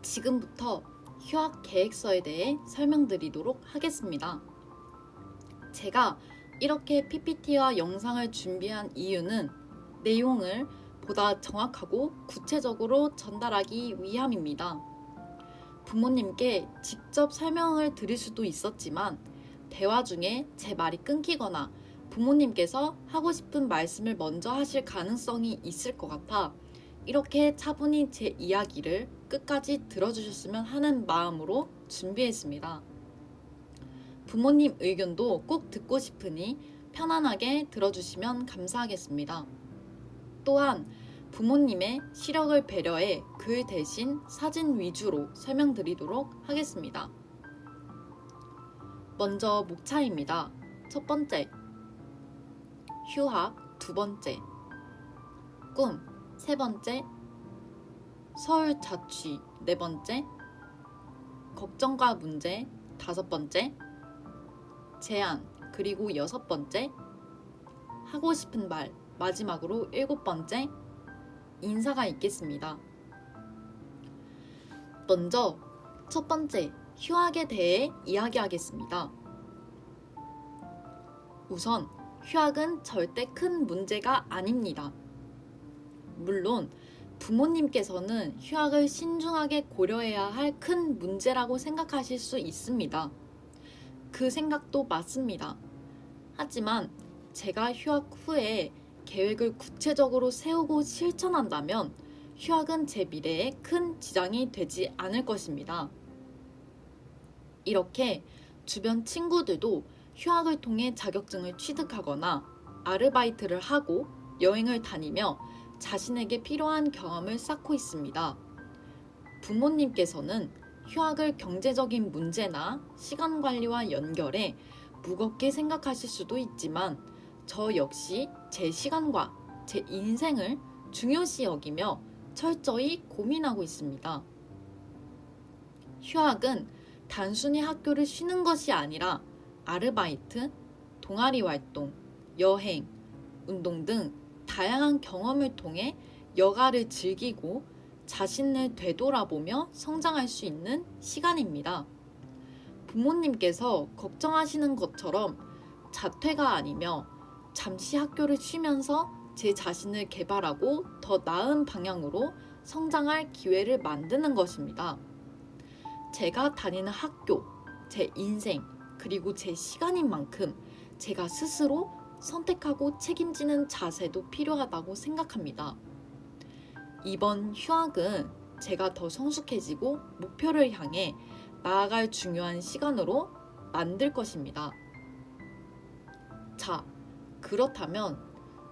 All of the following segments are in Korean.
지금부터 휴학 계획서에 대해 설명드리도록 하겠습니다. 제가 이렇게 PPT와 영상을 준비한 이유는 내용을 보다 정확하고 구체적으로 전달하기 위함입니다. 부모님께 직접 설명을 드릴 수도 있었지만 대화 중에 제 말이 끊기거나 부모님께서 하고 싶은 말씀을 먼저 하실 가능성이 있을 것 같아 이렇게 차분히 제 이야기를 끝까지 들어주셨으면 하는 마음으로 준비했습니다. 부모님 의견도 꼭 듣고 싶으니 편안하게 들어주시면 감사하겠습니다. 또한 부모님의 시력을 배려해 글 대신 사진 위주로 설명드리도록 하겠습니다. 먼저 목차입니다. 첫 번째, 휴학 두 번째, 꿈 세 번째, 서울 자취 네 번째, 걱정과 문제 다섯 번째, 제안 그리고 여섯 번째, 하고 싶은 말 마지막으로 일곱 번째, 인사가 있겠습니다. 먼저 첫 번째, 휴학에 대해 이야기하겠습니다. 우선 휴학은 절대 큰 문제가 아닙니다. 물론 부모님께서는 휴학을 신중하게 고려해야 할 큰 문제라고 생각하실 수 있습니다. 그 생각도 맞습니다. 하지만 제가 휴학 후에 계획을 구체적으로 세우고 실천한다면 휴학은 제 미래에 큰 지장이 되지 않을 것입니다. 이렇게 주변 친구들도 휴학을 통해 자격증을 취득하거나 아르바이트를 하고 여행을 다니며 자신에게 필요한 경험을 쌓고 있습니다. 부모님께서는 휴학을 경제적인 문제나 시간 관리와 연결해 무겁게 생각하실 수도 있지만 저 역시 제 시간과 제 인생을 중요시 여기며 철저히 고민하고 있습니다. 휴학은 단순히 학교를 쉬는 것이 아니라 아르바이트, 동아리 활동, 여행, 운동 등 다양한 경험을 통해 여가를 즐기고 자신을 되돌아보며 성장할 수 있는 시간입니다. 부모님께서 걱정하시는 것처럼 자퇴가 아니며 잠시 학교를 쉬면서 제 자신을 개발하고 더 나은 방향으로 성장할 기회를 만드는 것입니다. 제가 다니는 학교, 제 인생, 그리고 제 시간인 만큼 제가 스스로 선택하고 책임지는 자세도 필요하다고 생각합니다. 이번 휴학은 제가 더 성숙해지고 목표를 향해 나아갈 중요한 시간으로 만들 것입니다. 자, 그렇다면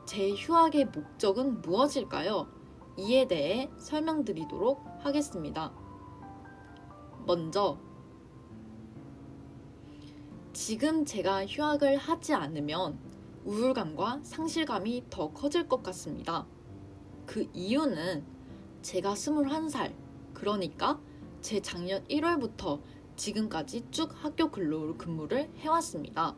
제 휴학의 목적은 무엇일까요? 이에 대해 설명드리도록 하겠습니다. 먼저, 지금 제가 휴학을 하지 않으면 우울감과 상실감이 더 커질 것 같습니다. 그 이유는 제가 21살, 그러니까 제 작년 1월부터 지금까지 쭉 학교 근무를 해왔습니다.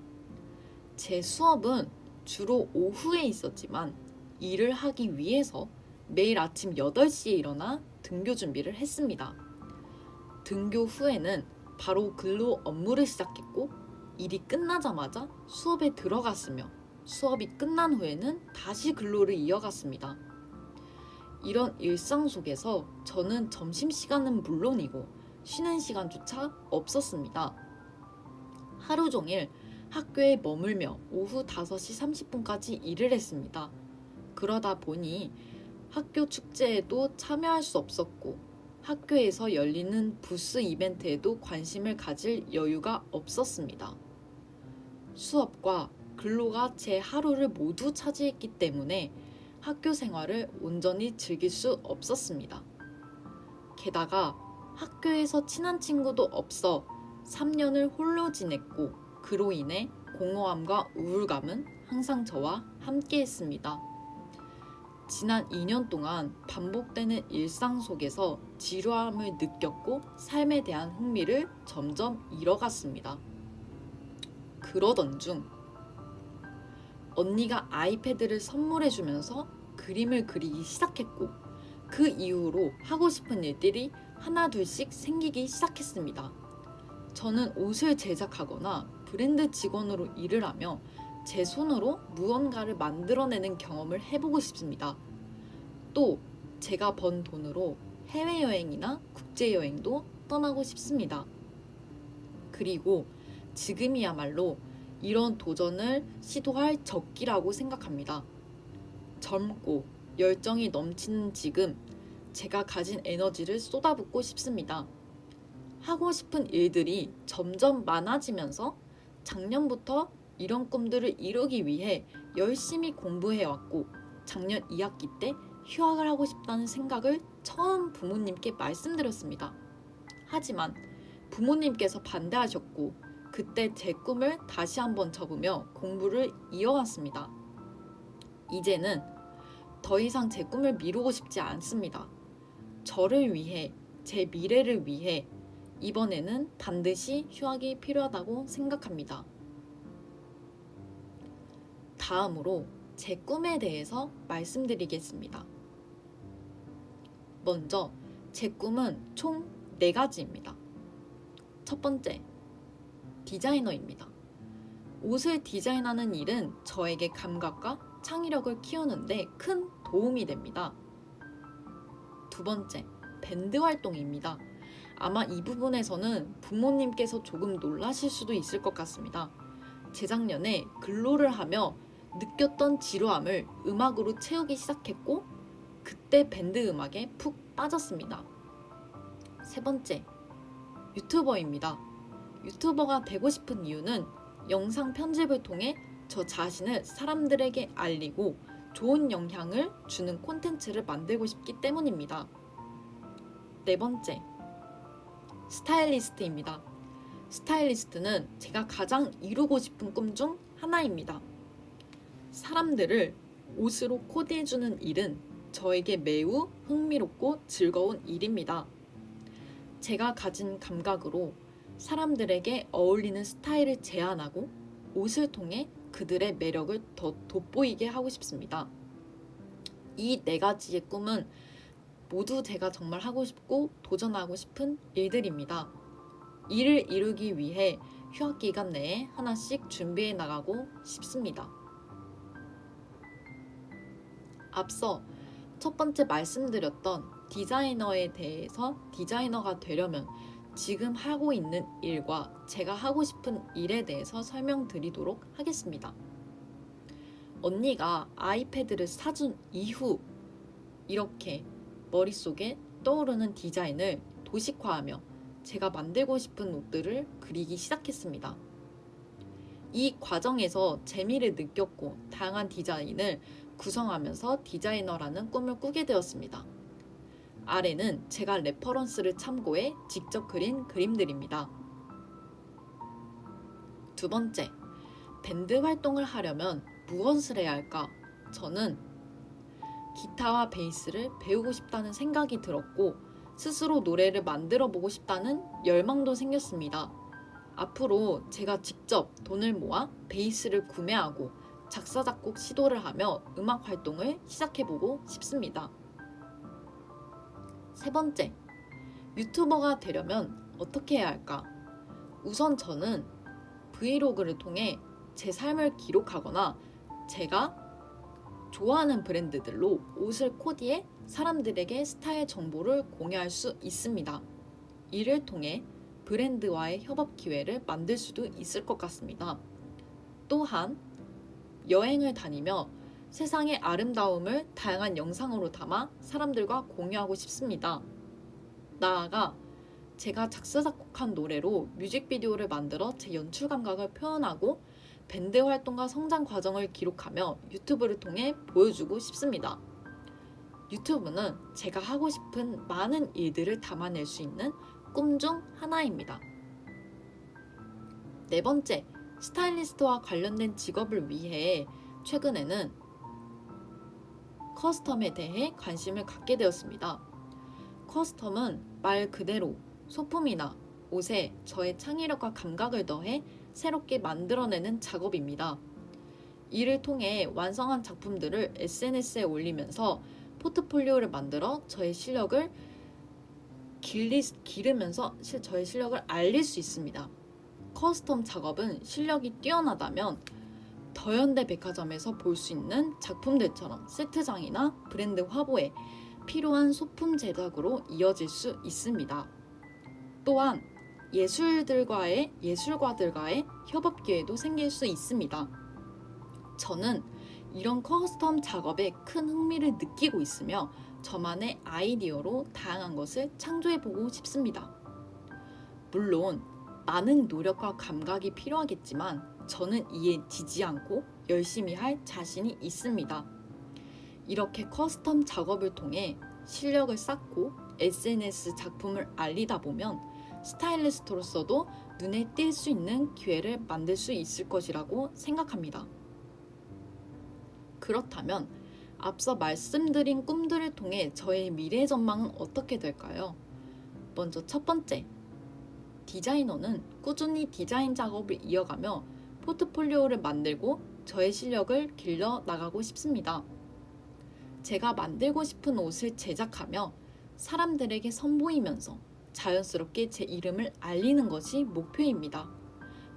제 수업은 주로 오후에 있었지만 일을 하기 위해서 매일 아침 8시에 일어나 등교 준비를 했습니다. 등교 후에는 바로 근로 업무를 시작했고 일이 끝나자마자 수업에 들어갔으며 수업이 끝난 후에는 다시 근로를 이어갔습니다. 이런 일상 속에서 저는 점심시간은 물론이고 쉬는 시간조차 없었습니다. 하루 종일 학교에 머물며 오후 5시 30분까지 일을 했습니다. 그러다 보니 학교 축제에도 참여할 수 없었고 학교에서 열리는 부스 이벤트에도 관심을 가질 여유가 없었습니다. 수업과 근로가 제 하루를 모두 차지했기 때문에 학교 생활을 온전히 즐길 수 없었습니다. 게다가 학교에서 친한 친구도 없어 3년을 홀로 지냈고 그로 인해 공허함과 우울감은 항상 저와 함께 했습니다. 지난 2년 동안 반복되는 일상 속에서 지루함을 느꼈고 삶에 대한 흥미를 점점 잃어갔습니다. 그러던 중 언니가 아이패드를 선물해주면서 그림을 그리기 시작했고 그 이후로 하고 싶은 일들이 하나 둘씩 생기기 시작했습니다. 저는 옷을 제작하거나 브랜드 직원으로 일을 하며 제 손으로 무언가를 만들어내는 경험을 해보고 싶습니다. 또 제가 번 돈으로 해외여행이나 국제여행도 떠나고 싶습니다. 그리고 지금이야말로 이런 도전을 시도할 적기라고 생각합니다. 젊고 열정이 넘치는 지금 제가 가진 에너지를 쏟아붓고 싶습니다. 하고 싶은 일들이 점점 많아지면서 작년부터 이런 꿈들을 이루기 위해 열심히 공부해왔고 작년 2학기 때 휴학을 하고 싶다는 생각을 처음 부모님께 말씀드렸습니다. 하지만 부모님께서 반대하셨고 그때 제 꿈을 다시 한번 접으며 공부를 이어왔습니다. 이제는 더 이상 제 꿈을 미루고 싶지 않습니다. 저를 위해, 제 미래를 위해 이번에는 반드시 휴학이 필요하다고 생각합니다. 다음으로 제 꿈에 대해서 말씀드리겠습니다. 먼저 제 꿈은 총 4가지입니다. 첫 번째, 디자이너입니다. 옷을 디자인하는 일은 저에게 감각과 창의력을 키우는데 큰 도움이 됩니다. 두 번째, 밴드 활동입니다. 아마 이 부분에서는 부모님께서 조금 놀라실 수도 있을 것 같습니다. 재작년에 근로를 하며 느꼈던 지루함을 음악으로 채우기 시작했고 그때 밴드 음악에 푹 빠졌습니다. 세 번째, 유튜버입니다. 유튜버가 되고 싶은 이유는 영상 편집을 통해 저 자신을 사람들에게 알리고 좋은 영향을 주는 콘텐츠를 만들고 싶기 때문입니다. 네 번째, 스타일리스트입니다. 스타일리스트는 제가 가장 이루고 싶은 꿈 중 하나입니다. 사람들을 옷으로 코디해주는 일은 저에게 매우 흥미롭고 즐거운 일입니다. 제가 가진 감각으로 사람들에게 어울리는 스타일을 제안하고 옷을 통해 그들의 매력을 더 돋보이게 하고 싶습니다. 이 4가지의 꿈은 모두 제가 정말 하고 싶고 도전하고 싶은 일들입니다. 이를 이루기 위해 휴학 기간 내에 하나씩 준비해 나가고 싶습니다. 앞서 첫 번째 말씀드렸던 디자이너에 대해서 디자이너가 되려면 지금 하고 있는 일과 제가 하고 싶은 일에 대해서 설명드리도록 하겠습니다. 언니가 아이패드를 사준 이후 이렇게 머릿속에 떠오르는 디자인을 도식화하며 제가 만들고 싶은 옷들을 그리기 시작했습니다. 이 과정에서 재미를 느꼈고 다양한 디자인을 구성하면서 디자이너라는 꿈을 꾸게 되었습니다. 아래는 제가 레퍼런스를 참고해 직접 그린 그림들입니다. 두 번째, 밴드 활동을 하려면 무엇을 해야 할까? 저는 기타와 베이스를 배우고 싶다는 생각이 들었고 스스로 노래를 만들어 보고 싶다는 열망도 생겼습니다. 앞으로 제가 직접 돈을 모아 베이스를 구매하고 작사 작곡 시도를 하며 음악 활동을 시작해보고 싶습니다. 세 번째, 유튜버가 되려면 어떻게 해야 할까? 우선 저는 브이로그를 통해 제 삶을 기록하거나 제가 좋아하는 브랜드들로 옷을 코디해 사람들에게 스타일 정보를 공유할 수 있습니다. 이를 통해 브랜드와의 협업 기회를 만들 수도 있을 것 같습니다. 또한 여행을 다니며 세상의 아름다움을 다양한 영상으로 담아 사람들과 공유하고 싶습니다. 나아가 제가 작사 작곡한 노래로 뮤직비디오를 만들어 제 연출 감각을 표현하고 밴드 활동과 성장 과정을 기록하며 유튜브를 통해 보여주고 싶습니다. 유튜브는 제가 하고 싶은 많은 일들을 담아낼 수 있는 꿈 중 하나입니다. 네 번째, 스타일리스트와 관련된 직업을 위해 최근에는 커스텀에 대해 관심을 갖게 되었습니다. 커스텀은 말 그대로 소품이나 옷에 저의 창의력과 감각을 더해 새롭게 만들어내는 작업입니다. 이를 통해 완성한 작품들을 SNS에 올리면서 포트폴리오를 만들어 저의 실력을 기르면서 저의 실력을 알릴 수 있습니다. 커스텀 작업은 실력이 뛰어나다면 더현대 백화점에서 볼 수 있는 작품들처럼 세트장이나 브랜드 화보에 필요한 소품 제작으로 이어질 수 있습니다. 또한 예술가들과의 협업 기회도 생길 수 있습니다. 저는 이런 커스텀 작업에 큰 흥미를 느끼고 있으며 저만의 아이디어로 다양한 것을 창조해보고 싶습니다. 물론 많은 노력과 감각이 필요하겠지만 저는 이에 지지 않고 열심히 할 자신이 있습니다. 이렇게 커스텀 작업을 통해 실력을 쌓고 SNS 작품을 알리다 보면 스타일리스트로서도 눈에 띌 수 있는 기회를 만들 수 있을 것이라고 생각합니다. 그렇다면 앞서 말씀드린 꿈들을 통해 저의 미래 전망은 어떻게 될까요? 먼저 첫 번째, 디자이너는 꾸준히 디자인 작업을 이어가며 포트폴리오를 만들고 저의 실력을 길러 나가고 싶습니다. 제가 만들고 싶은 옷을 제작하며 사람들에게 선보이면서 자연스럽게 제 이름을 알리는 것이 목표입니다.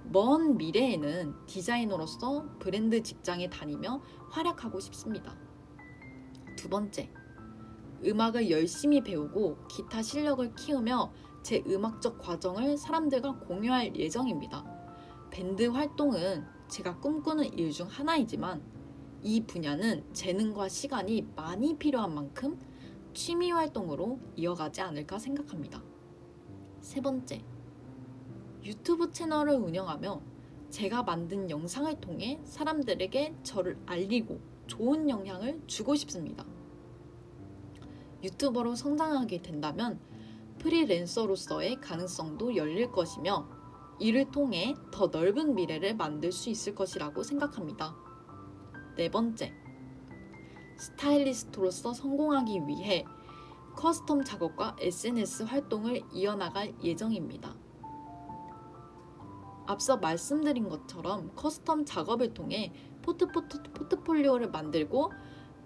먼 미래에는 디자이너로서 브랜드 직장에 다니며 활약하고 싶습니다. 두 번째, 음악을 열심히 배우고 기타 실력을 키우며 제 음악적 과정을 사람들과 공유할 예정입니다. 밴드 활동은 제가 꿈꾸는 일 중 하나이지만 이 분야는 재능과 시간이 많이 필요한 만큼 취미 활동으로 이어가지 않을까 생각합니다. 세 번째, 유튜브 채널을 운영하며 제가 만든 영상을 통해 사람들에게 저를 알리고 좋은 영향을 주고 싶습니다. 유튜버로 성장하게 된다면 프리랜서로서의 가능성도 열릴 것이며 이를 통해 더 넓은 미래를 만들 수 있을 것이라고 생각합니다. 네 번째, 스타일리스트로서 성공하기 위해 커스텀 작업과 SNS 활동을 이어나갈 예정입니다. 앞서 말씀드린 것처럼 커스텀 작업을 통해 포트폴리오를 만들고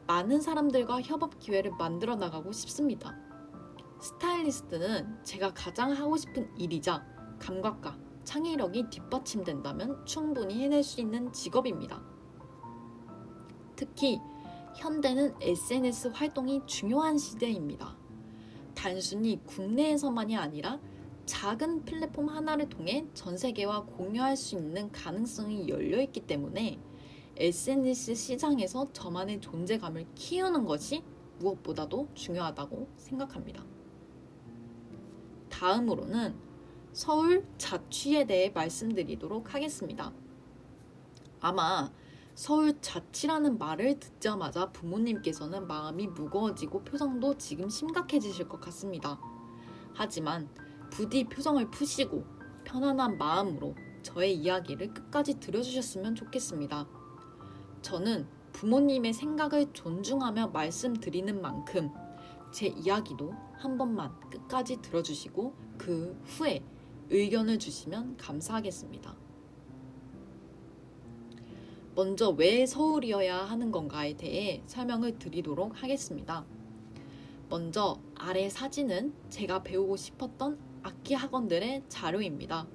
많은 사람들과 협업 기회를 만들어 나가고 싶습니다. 스타일리스트는 제가 가장 하고 싶은 일이자 감각과 창의력이 뒷받침된다면 충분히 해낼 수 있는 직업입니다. 특히 현대는 SNS 활동이 중요한 시대입니다. 단순히 국내에서만이 아니라 작은 플랫폼 하나를 통해 전 세계와 공유할 수 있는 가능성이 열려 있기 때문에 SNS 시장에서 저만의 존재감을 키우는 것이 무엇보다도 중요하다고 생각합니다. 다음으로는 서울 자취에 대해 말씀드리도록 하겠습니다. 아마 서울 자취라는 말을 듣자마자 부모님께서는 마음이 무거워지고 표정도 지금 심각해지실 것 같습니다. 하지만 부디 표정을 푸시고 편안한 마음으로 저의 이야기를 끝까지 들어주셨으면 좋겠습니다. 저는 부모님의 생각을 존중하며 말씀드리는 만큼 제 이야기도 한 번만 끝까지 들어주시고 그 후에 의견을 주시면 감사하겠습니다. 먼저 왜 서울이어야 하는 건가에 대해 설명을 드리도록 하겠습니다. 먼저 아래 사진은 제가 배우고 싶었던 악기 학원들의 자료입니다.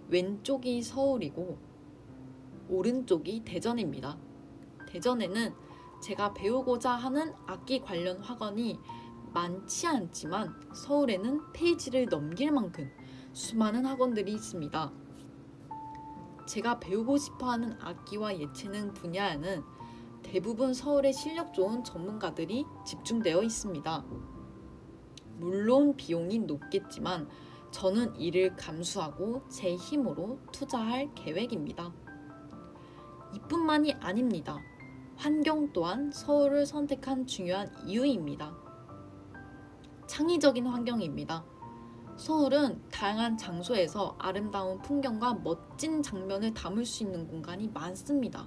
왼쪽이 서울이고 오른쪽이 대전입니다. 대전에는 제가 배우고자 하는 악기 관련 학원이 많지 않지만 서울에는 페이지를 넘길 만큼 수많은 학원들이 있습니다. 제가 배우고 싶어하는 악기와 예체능 분야에는 대부분 서울의 실력 좋은 전문가들이 집중되어 있습니다. 물론 비용이 높겠지만 저는 이를 감수하고 제 힘으로 투자할 계획입니다. 이뿐만이 아닙니다. 환경 또한 서울을 선택한 중요한 이유입니다. 창의적인 환경입니다. 서울은 다양한 장소에서 아름다운 풍경과 멋진 장면을 담을 수 있는 공간이 많습니다.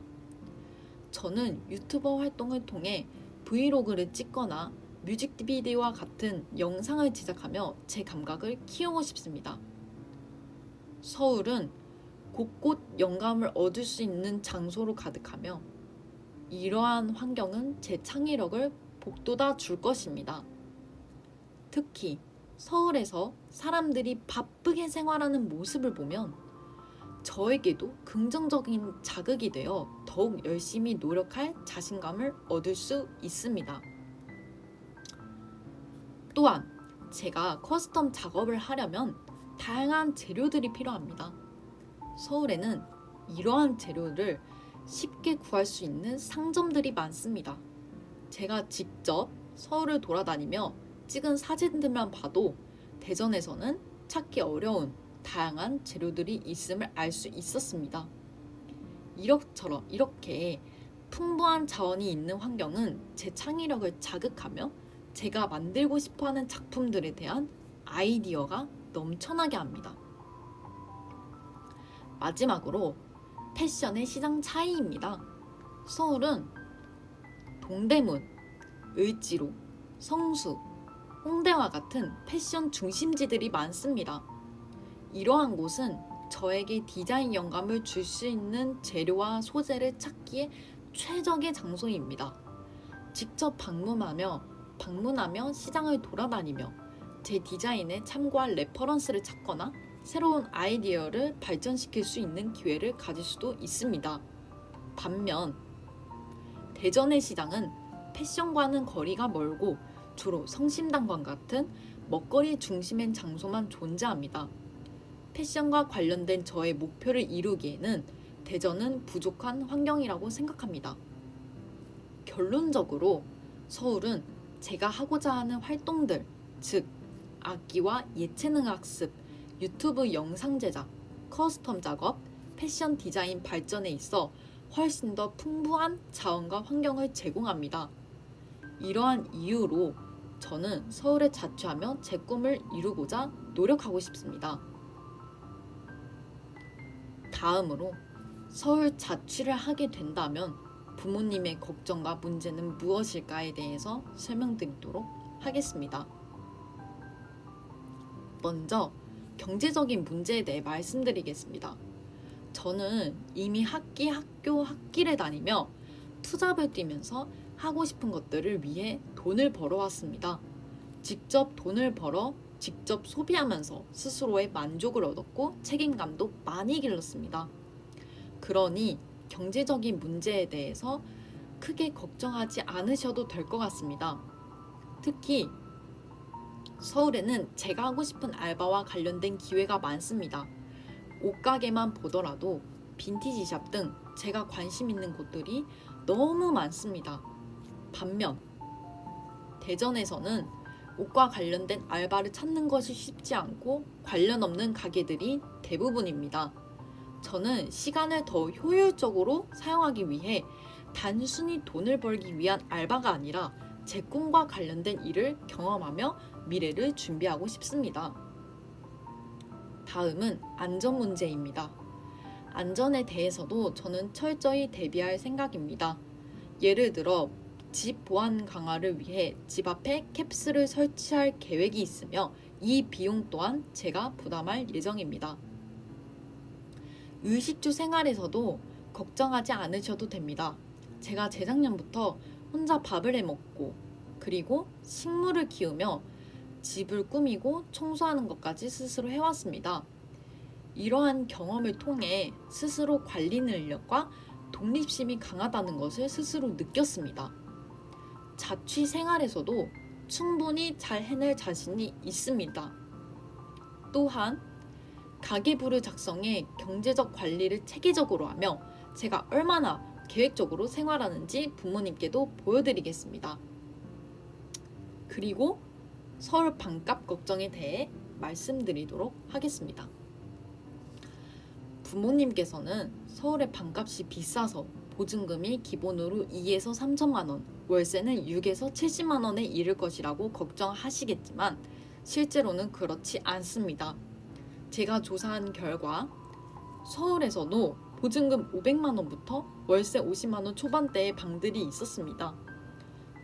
저는 유튜버 활동을 통해 브이로그를 찍거나 뮤직비디오와 같은 영상을 제작하며 제 감각을 키우고 싶습니다. 서울은 곳곳 영감을 얻을 수 있는 장소로 가득하며 이러한 환경은 제 창의력을 복돋아 줄 것입니다. 특히 서울에서 사람들이 바쁘게 생활하는 모습을 보면 저에게도 긍정적인 자극이 되어 더욱 열심히 노력할 자신감을 얻을 수 있습니다. 또한 제가 커스텀 작업을 하려면 다양한 재료들이 필요합니다. 서울에는 이러한 재료를 쉽게 구할 수 있는 상점들이 많습니다. 제가 직접 서울을 돌아다니며 찍은 사진들만 봐도 대전에서는 찾기 어려운 다양한 재료들이 있음을 알 수 있었습니다. 이렇게 풍부한 자원이 있는 환경은 제 창의력을 자극하며 제가 만들고 싶어하는 작품들에 대한 아이디어가 넘쳐나게 합니다. 마지막으로 패션의 시장 차이입니다. 서울은 동대문, 을지로, 성수, 홍대와 같은 패션 중심지들이 많습니다. 이러한 곳은 저에게 디자인 영감을 줄 수 있는 재료와 소재를 찾기에 최적의 장소입니다. 직접 방문하며 시장을 돌아다니며 제 디자인에 참고할 레퍼런스를 찾거나 새로운 아이디어를 발전시킬 수 있는 기회를 가질 수도 있습니다. 반면 대전의 시장은 패션과는 거리가 멀고 주로 성심당과 같은 먹거리 중심의 장소만 존재합니다. 패션과 관련된 저의 목표를 이루기에는 대전은 부족한 환경이라고 생각합니다. 결론적으로 서울은 제가 하고자 하는 활동들, 즉 악기와 예체능 학습, 유튜브 영상 제작, 커스텀 작업, 패션 디자인 발전에 있어 훨씬 더 풍부한 자원과 환경을 제공합니다. 이러한 이유로 저는 서울에 자취하며 제 꿈을 이루고자 노력하고 싶습니다. 다음으로 서울 자취를 하게 된다면 부모님의 걱정과 문제는 무엇일까에 대해서 설명드리도록 하겠습니다. 먼저 경제적인 문제에 대해 말씀드리겠습니다. 저는 이미 학기를 다니며 투잡을 뛰면서 하고 싶은 것들을 위해 돈을 벌어왔습니다. 직접 돈을 벌어 직접 소비하면서 스스로의 만족을 얻었고 책임감도 많이 길렀습니다. 그러니 경제적인 문제에 대해서 크게 걱정하지 않으셔도 될 것 같습니다. 특히 서울에는 제가 하고 싶은 알바와 관련된 기회가 많습니다. 옷가게만 보더라도 빈티지샵 등 제가 관심 있는 곳들이 너무 많습니다. 반면 대전에서는 옷과 관련된 알바를 찾는 것이 쉽지 않고 관련 없는 가게들이 대부분입니다. 저는 시간을 더 효율적으로 사용하기 위해 단순히 돈을 벌기 위한 알바가 아니라 제 꿈과 관련된 일을 경험하며 미래를 준비하고 싶습니다. 다음은 안전 문제입니다. 안전에 대해서도 저는 철저히 대비할 생각입니다. 예를 들어 집 보안 강화를 위해 집 앞에 캡스를 설치할 계획이 있으며 이 비용 또한 제가 부담할 예정입니다. 의식주 생활에서도 걱정하지 않으셔도 됩니다. 제가 재작년부터 혼자 밥을 해 먹고 그리고 식물을 키우며 집을 꾸미고 청소하는 것까지 스스로 해왔습니다. 이러한 경험을 통해 스스로 관리 능력과 독립심이 강하다는 것을 스스로 느꼈습니다. 자취 생활에서도 충분히 잘 해낼 자신이 있습니다. 또한 가계부를 작성해 경제적 관리를 체계적으로 하며 제가 얼마나 계획적으로 생활하는지 부모님께도 보여드리겠습니다. 그리고 서울 반값 걱정에 대해 말씀드리도록 하겠습니다. 부모님께서는 서울의 반값이 비싸서 보증금이 기본으로 2에서 3천만 원, 월세는 6에서 70만 원에 이를 것이라고 걱정하시겠지만 실제로는 그렇지 않습니다. 제가 조사한 결과 서울에서도 보증금 500만 원부터 월세 50만 원 초반대의 방들이 있었습니다.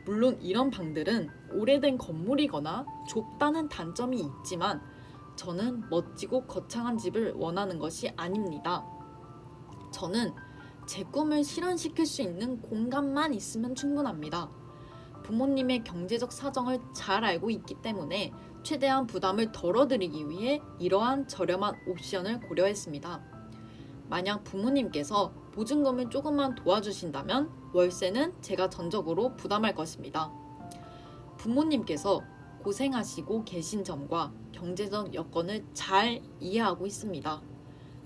물론 이런 방들은 오래된 건물이거나 좁다는 단점이 있지만 저는 멋지고 거창한 집을 원하는 것이 아닙니다. 저는 제 꿈을 실현시킬 수 있는 공간만 있으면 충분합니다. 부모님의 경제적 사정을 잘 알고 있기 때문에 최대한 부담을 덜어드리기 위해 이러한 저렴한 옵션을 고려했습니다. 만약 부모님께서 보증금을 조금만 도와주신다면 월세는 제가 전적으로 부담할 것입니다. 부모님께서 고생하시고 계신 점과 경제적 여건을 잘 이해하고 있습니다.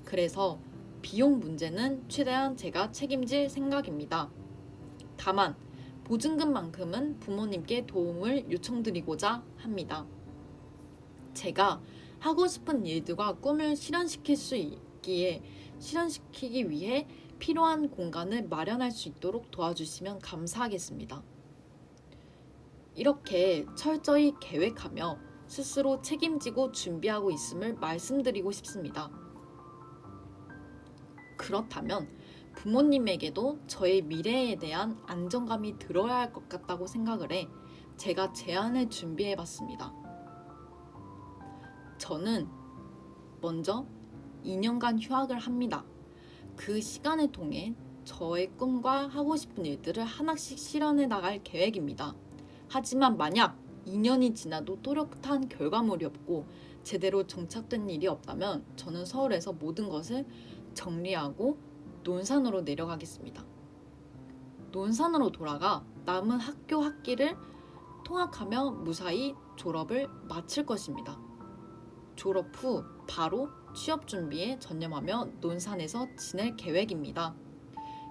그래서 비용 문제는 최대한 제가 책임질 생각입니다. 다만 보증금만큼은 부모님께 도움을 요청드리고자 합니다. 제가 하고 싶은 일들과 꿈을 실현시키기 위해 필요한 공간을 마련할 수 있도록 도와주시면 감사하겠습니다. 이렇게 철저히 계획하며 스스로 책임지고 준비하고 있음을 말씀드리고 싶습니다. 그렇다면 부모님에게도 저의 미래에 대한 안정감이 들어야 할 것 같다고 생각을 해 제가 제안을 준비해 봤습니다. 저는 먼저 2년간 휴학을 합니다. 그 시간을 통해 저의 꿈과 하고 싶은 일들을 하나씩 실현해 나갈 계획입니다. 하지만 만약 2년이 지나도 또렷한 결과물이 없고 제대로 정착된 일이 없다면 저는 서울에서 모든 것을 정리하고 논산으로 내려가겠습니다. 논산으로 돌아가 남은 학교 학기를 통학하며 무사히 졸업을 마칠 것입니다. 졸업 후 바로 취업 준비에 전념하며 논산에서 지낼 계획입니다.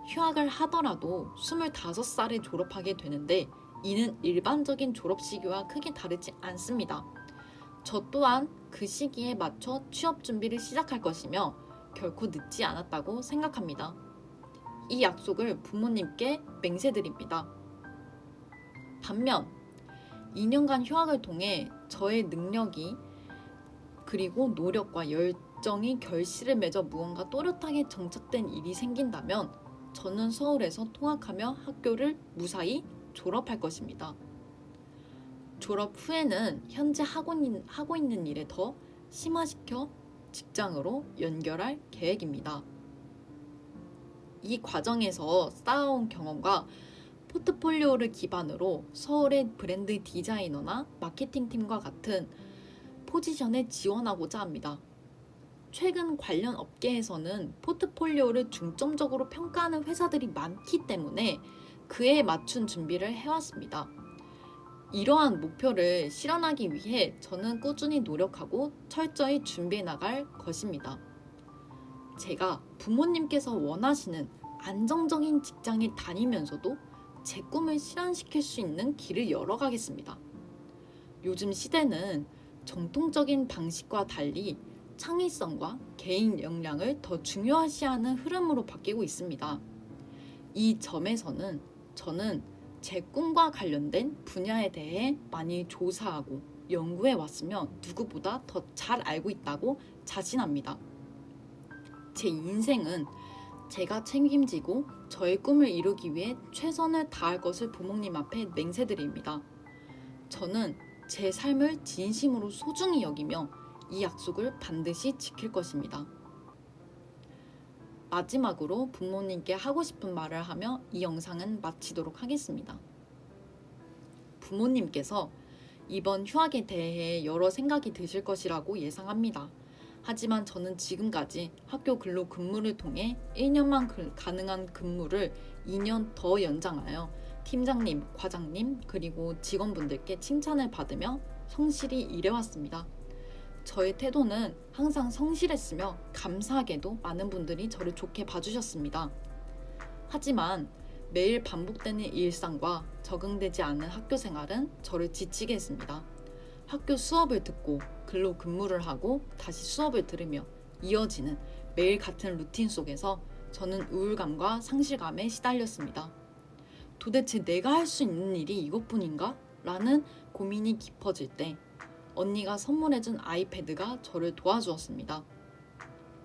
휴학을 하더라도 25살에 졸업하게 되는데 이는 일반적인 졸업 시기와 크게 다르지 않습니다. 저 또한 그 시기에 맞춰 취업 준비를 시작할 것이며 결코 늦지 않았다고 생각합니다. 이 약속을 부모님께 맹세드립니다. 반면 2년간 휴학을 통해 저의 능력이 그리고 노력과 열정이 결실을 맺어 무언가 또렷하게 정착된 일이 생긴다면 저는 서울에서 통학하며 학교를 무사히 졸업할 것입니다. 졸업 후에는 현재 하고 있는 일에 더 심화시켜 직장으로 연결할 계획입니다. 이 과정에서 쌓아온 경험과 포트폴리오를 기반으로 서울의 브랜드 디자이너나 마케팅팀과 같은 포지션에 지원하고자 합니다. 최근 관련 업계에서는 포트폴리오를 중점적으로 평가하는 회사들이 많기 때문에 그에 맞춘 준비를 해왔습니다. 이러한 목표를 실현하기 위해 저는 꾸준히 노력하고 철저히 준비해 나갈 것입니다. 제가 부모님께서 원하시는 안정적인 직장에 다니면서도 제 꿈을 실현시킬 수 있는 길을 열어가겠습니다. 요즘 시대는 정통적인 방식과 달리 창의성과 개인 역량을 더 중요시하는 흐름으로 바뀌고 있습니다. 이 점에서는 저는 제 꿈과 관련된 분야에 대해 많이 조사하고 연구해 왔으며 누구보다 더 잘 알고 있다고 자신합니다. 제 인생은 제가 책임지고 저의 꿈을 이루기 위해 최선을 다할 것을 부모님 앞에 맹세드립니다. 저는 제 삶을 진심으로 소중히 여기며 이 약속을 반드시 지킬 것입니다. 마지막으로 부모님께 하고 싶은 말을 하며 이 영상은 마치도록 하겠습니다. 부모님께서 이번 휴학에 대해 여러 생각이 드실 것이라고 예상합니다. 하지만 저는 지금까지 학교 근로 근무를 통해 1년만 가능한 근무를 2년 더 연장하여 팀장님, 과장님, 그리고 직원분들께 칭찬을 받으며 성실히 일해왔습니다. 저의 태도는 항상 성실했으며 감사하게도 많은 분들이 저를 좋게 봐주셨습니다. 하지만 매일 반복되는 일상과 적응되지 않은 학교 생활은 저를 지치게 했습니다. 학교 수업을 듣고 근로 근무를 하고 다시 수업을 들으며 이어지는 매일 같은 루틴 속에서 저는 우울감과 상실감에 시달렸습니다. 도대체 내가 할 수 있는 일이 이것뿐인가? 라는 고민이 깊어질 때 언니가 선물해준 아이패드가 저를 도와주었습니다.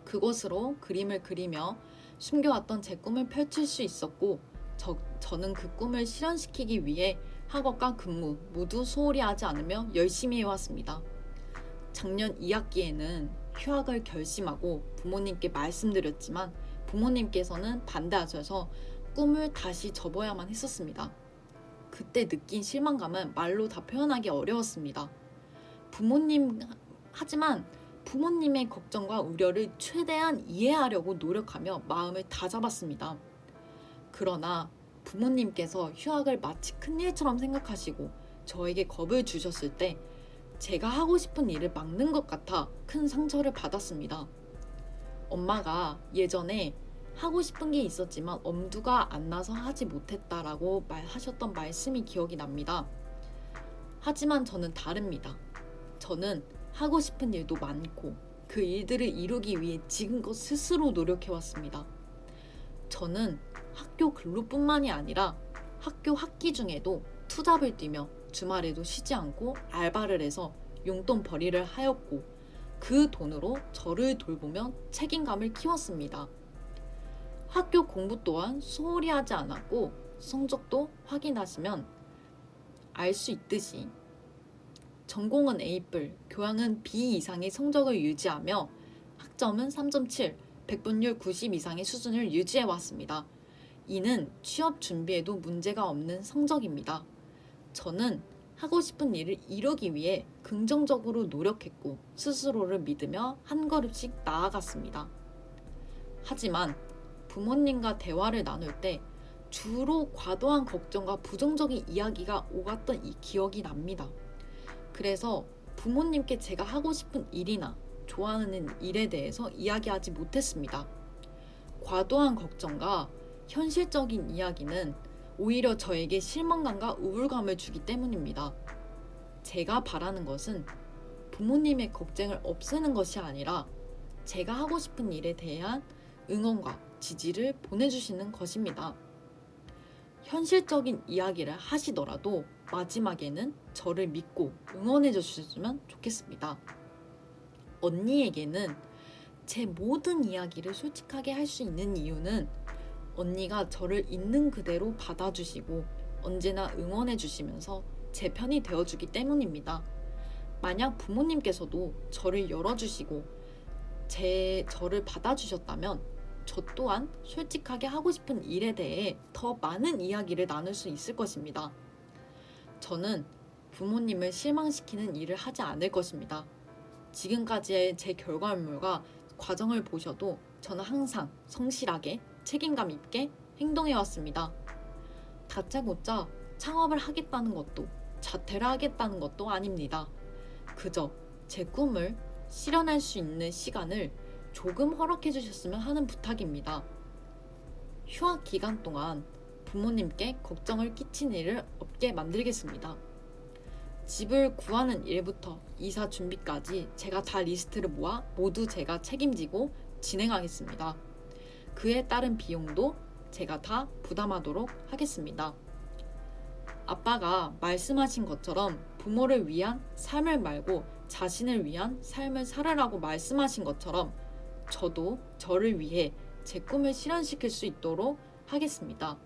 그것으로 그림을 그리며 숨겨왔던 제 꿈을 펼칠 수 있었고 저는 그 꿈을 실현시키기 위해 학업과 근무 모두 소홀히 하지 않으며 열심히 해왔습니다. 작년 2학기에는 휴학을 결심하고 부모님께 말씀드렸지만 부모님께서는 반대하셔서 꿈을 다시 접어야만 했었습니다. 그때 느낀 실망감은 말로 다 표현하기 어려웠습니다. 하지만 부모님의 걱정과 우려를 최대한 이해하려고 노력하며 마음을 다잡았습니다. 그러나 부모님께서 휴학을 마치 큰일처럼 생각하시고 저에게 겁을 주셨을 때 제가 하고 싶은 일을 막는 것 같아 큰 상처를 받았습니다. 엄마가 예전에 하고 싶은 게 있었지만 엄두가 안 나서 하지 못했다라고 하셨던 말씀이 기억이 납니다. 하지만 저는 다릅니다. 저는 하고 싶은 일도 많고 그 일들을 이루기 위해 지금껏 스스로 노력해왔습니다. 저는 학교 근로뿐만이 아니라 학교 학기 중에도 투잡을 뛰며 주말에도 쉬지 않고 알바를 해서 용돈 벌이를 하였고 그 돈으로 저를 돌보며 책임감을 키웠습니다. 학교 공부 또한 소홀히 하지 않았고 성적도 확인하시면 알 수 있듯이 전공은 A+, 교양은 B 이상의 성적을 유지하며 학점은 3.7, 백분율 90 이상의 수준을 유지해 왔습니다. 이는 취업 준비에도 문제가 없는 성적입니다. 저는 하고 싶은 일을 이루기 위해 긍정적으로 노력했고 스스로를 믿으며 한 걸음씩 나아갔습니다. 하지만 부모님과 대화를 나눌 때 주로 과도한 걱정과 부정적인 이야기가 오갔던 이 기억이 납니다. 그래서 부모님께 제가 하고 싶은 일이나 좋아하는 일에 대해서 이야기하지 못했습니다. 과도한 걱정과 현실적인 이야기는 오히려 저에게 실망감과 우울감을 주기 때문입니다. 제가 바라는 것은 부모님의 걱정을 없애는 것이 아니라 제가 하고 싶은 일에 대한 응원과 지지를 보내주시는 것입니다. 현실적인 이야기를 하시더라도 마지막에는 저를 믿고 응원해 주셨으면 좋겠습니다. 언니에게는 제 모든 이야기를 솔직하게 할 수 있는 이유는 언니가 저를 있는 그대로 받아주시고 언제나 응원해 주시면서 제 편이 되어주기 때문입니다. 만약 부모님께서도 저를 열어주시고 저를 받아주셨다면 저 또한 솔직하게 하고 싶은 일에 대해 더 많은 이야기를 나눌 수 있을 것입니다. 저는 부모님을 실망시키는 일을 하지 않을 것입니다. 지금까지의 제 결과물과 과정을 보셔도 저는 항상 성실하게 책임감 있게 행동해왔습니다. 다짜고짜 창업을 하겠다는 것도 자퇴를 하겠다는 것도 아닙니다. 그저 제 꿈을 실현할 수 있는 시간을 조금 허락해 주셨으면 하는 부탁입니다. 휴학 기간 동안 부모님께 걱정을 끼친 일을 없게 만들겠습니다. 집을 구하는 일부터 이사 준비까지 제가 다 리스트를 모아 모두 제가 책임지고 진행하겠습니다. 그에 따른 비용도 제가 다 부담하도록 하겠습니다. 아빠가 말씀하신 것처럼 부모를 위한 삶을 말고 자신을 위한 삶을 살아라고 말씀하신 것처럼 저도 저를 위해 제 꿈을 실현시킬 수 있도록 하겠습니다.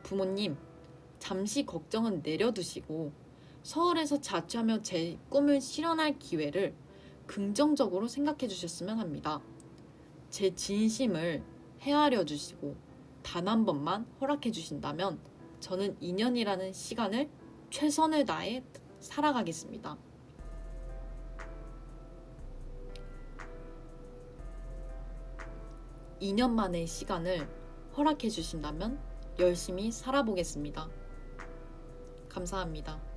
부모님, 잠시 걱정은 내려두시고 서울에서 자취하며 제 꿈을 실현할 기회를 긍정적으로 생각해 주셨으면 합니다. 제 진심을 헤아려 주시고 단 한 번만 허락해 주신다면 저는 2년이라는 시간을 최선을 다해 살아가겠습니다. 2년 만의 시간을 허락해 주신다면 열심히 살아보겠습니다. 감사합니다.